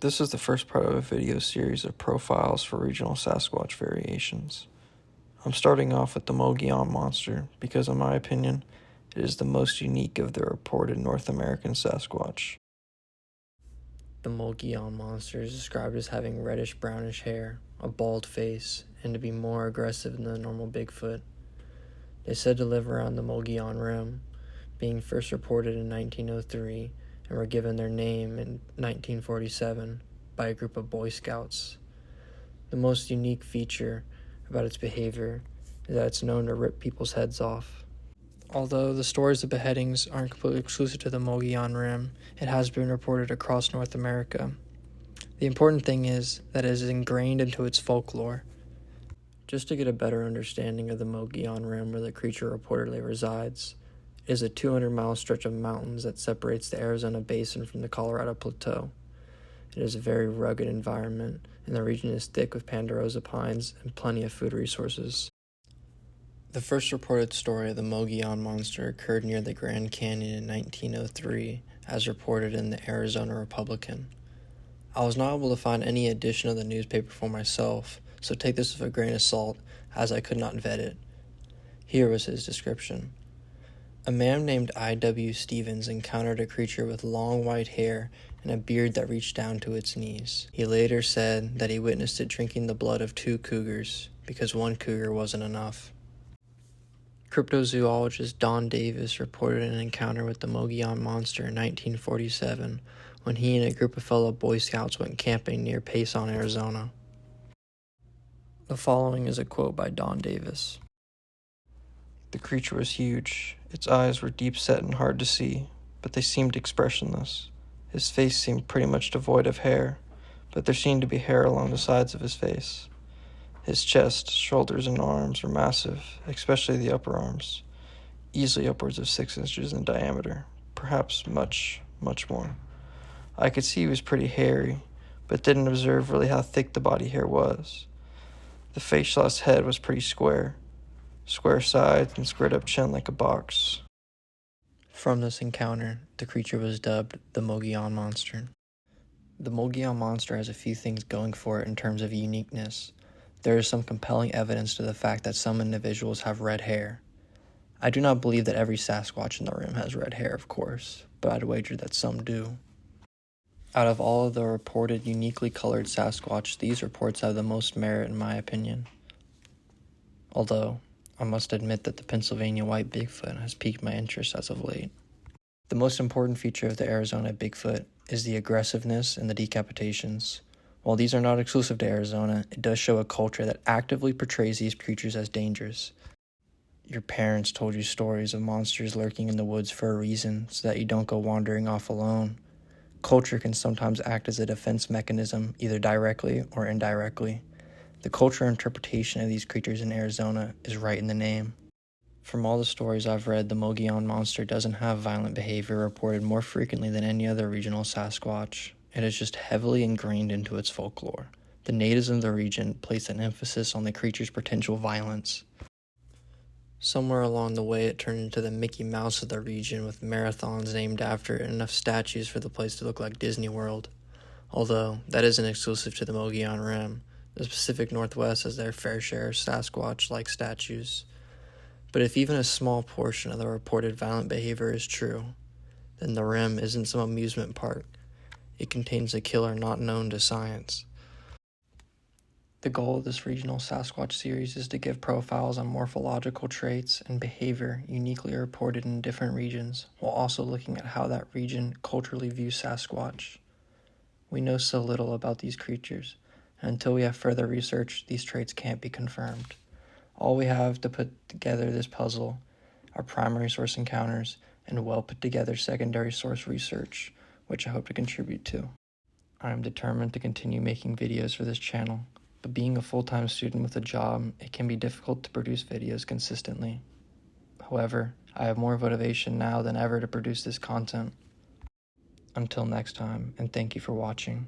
This is the first part of a video series of profiles for regional Sasquatch variations. I'm starting off with the Mogollon monster because, in my opinion, it is the most unique of the reported North American Sasquatch. The Mogollon monster is described as having reddish-brownish hair, a bald face, and to be more aggressive than the normal Bigfoot. They said to live around the Mogollon Rim, being first reported in 1903, and were given their name in 1947 by a group of Boy Scouts. The most unique feature about its behavior is that it's known to rip people's heads off. Although the stories of beheadings aren't completely exclusive to the Mogollon Rim, it has been reported across North America. The important thing is that it is ingrained into its folklore. Just to get a better understanding of the Mogollon Rim where the creature reportedly resides, it is a 200-mile stretch of mountains that separates the Arizona basin from the Colorado Plateau. It is a very rugged environment, and the region is thick with ponderosa pines and plenty of food resources. The first reported story of the Mogollon monster occurred near the Grand Canyon in 1903, as reported in the Arizona Republican. I was not able to find any edition of the newspaper for myself, so take this with a grain of salt, as I could not vet it. Here was his description. A man named I.W. Stevens encountered a creature with long white hair and a beard that reached down to its knees. He later said that he witnessed it drinking the blood of 2 cougars, because 1 cougar wasn't enough. Cryptozoologist Don Davis reported an encounter with the Mogollon monster in 1947 when he and a group of fellow Boy Scouts went camping near Payson, Arizona. The following is a quote by Don Davis. The creature was huge. Its eyes were deep-set and hard to see, but they seemed expressionless. His face seemed pretty much devoid of hair, but there seemed to be hair along the sides of his face. His chest, shoulders, and arms were massive, especially the upper arms, easily upwards of 6 inches in diameter, perhaps much, much more. I could see he was pretty hairy, but didn't observe really how thick the body hair was. The faceless head was pretty square sides and squared up chin like a box. From this encounter, the creature was dubbed the Mogollon monster. The Mogollon monster has a few things going for it in terms of uniqueness. There is some compelling evidence to the fact that some individuals have red hair. I do not believe that every Sasquatch in the rim has red hair, of course, but I'd wager that some do. Out of all of the reported uniquely colored Sasquatch, these reports have the most merit in my opinion. Although, I must admit that the Pennsylvania white Bigfoot has piqued my interest as of late. The most important feature of the Arizona Bigfoot is the aggressiveness and the decapitations. While these are not exclusive to Arizona, it does show a culture that actively portrays these creatures as dangerous. Your parents told you stories of monsters lurking in the woods for a reason, so that you don't go wandering off alone. Culture can sometimes act as a defense mechanism, either directly or indirectly. The cultural interpretation of these creatures in Arizona is right in the name. From all the stories I've read, the Mogollon monster doesn't have violent behavior reported more frequently than any other regional Sasquatch. It is just heavily ingrained into its folklore. The natives of the region place an emphasis on the creature's potential violence. Somewhere along the way, it turned into the Mickey Mouse of the region, with marathons named after it and enough statues for the place to look like Disney World. Although, that isn't exclusive to the Mogollon Rim. The Pacific Northwest has their fair share of Sasquatch-like statues. But if even a small portion of the reported violent behavior is true, then the Rim isn't some amusement park. It contains a killer not known to science. The goal of this regional Sasquatch series is to give profiles on morphological traits and behavior uniquely reported in different regions, while also looking at how that region culturally views Sasquatch. We know so little about these creatures, and until we have further research, these traits can't be confirmed. All we have to put together this puzzle are primary source encounters and well put together secondary source research, which I hope to contribute to. I am determined to continue making videos for this channel, but being a full-time student with a job, it can be difficult to produce videos consistently. However, I have more motivation now than ever to produce this content. Until next time, and thank you for watching.